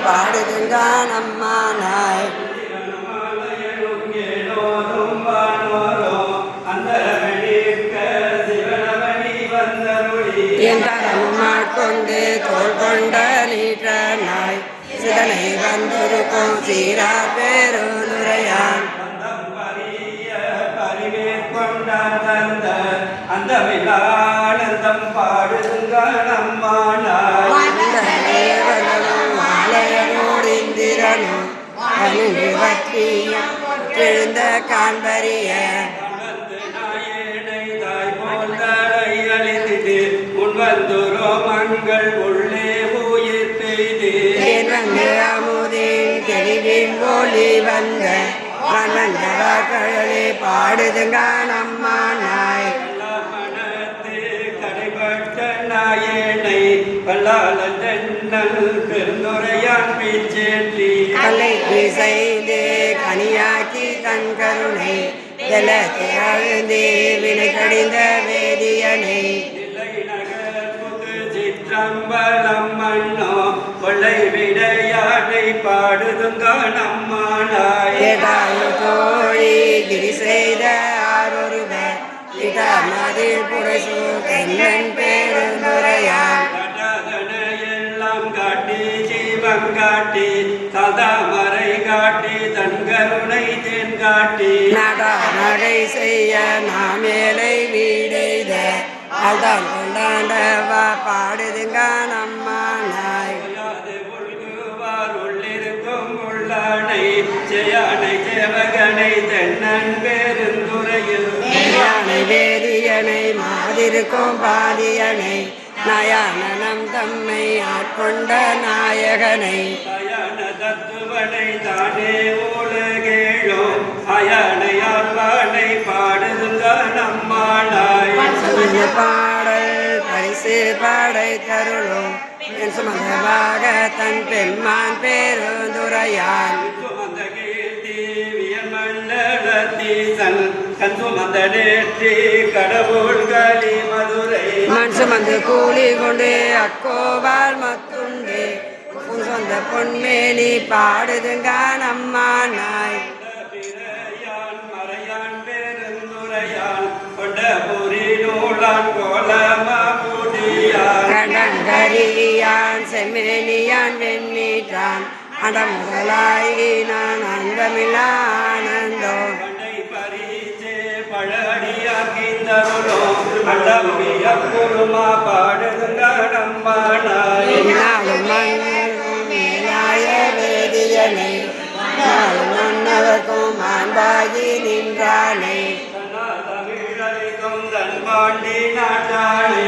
பாடுதுங்க நம்மானாய் என் தரமும் கொண்டு தோல் கொண்ட நீற்றனாய் சிதனை வந்திருக்கும் சீரா பேருரையான் அந்த விழானந்தம் பாடுங்க நம்மானாய் மாலையோடிந்திரனும் எழுந்த காண்பறிய முன்வந்துரோ மண்கள் உள்ளே உயிர் பெய்து வந்து அமுதின் தெளிவின் ஒளி வந்த கடலே பாடுதுங்க நம்மானாய் கடைபட்ட நாயனை பல்லாளல் பெருந்துரையான் பேச்சேற்றி கலைக்கு செய்து கனியாக்கி தன் கருணை ஜலத்தை அழுந்தே வினை கடிந்த வேதியனை சிற்றம்பலம் மண்ணோ கொள்ளை விடையாடை பாடுதுங்க நம்மானாய் தோழி கிரி செய்த ஆரொருவர் இடமதில் புடைசு தென்னன் பேருந்துரையான் எல்லாம் காட்டி ஜீவம் காட்டி சதாமரை காட்டி தன் கருணை தென் காட்டி நடை செய்ய நாமேலை வீடைத அதான் கொண்டாண்டவா பாடுதுங்க நம்மானாய் உள்ளிருக்கும் உள்ளானை ஜெயானை ஜெவகனை தென்னன் பெருந்துரையில் வேதியனை மாதிருக்கும் பாதியனை நயானனம் தம்மை ஆட்கொண்ட நாயகனை தத்துவனை தானே உலகேழோ அயனையாழ்வானை பாடுதுங்க நம்மானாய் பாடல் பரிசு பாடை தருளும் என் சுமந்தமாக தன் பெம்மான் பேருந்துரையான் கடவுள்களி மதுரை மண் சுமந்து கூலி கொண்டு அக்கோவால் மத்துண்டு உன் சொந்த பொன்மேனி பாடுதுங்க நம்மானாய் மறையான் பெருந்துரையான் கொண்ட புரி நூலான் கோலமூடியான் கடங்கரியான் செம்மேனியான் வெண்ணீற்றான் அடமுதலாயி நான் அந்தமில்லா ஆனந்தோ வேதியனை மன்னவர்க்கும் மாண்பாகி நின்றானே தமிழளிக்கும் தன்பாண்டி நாட்டானே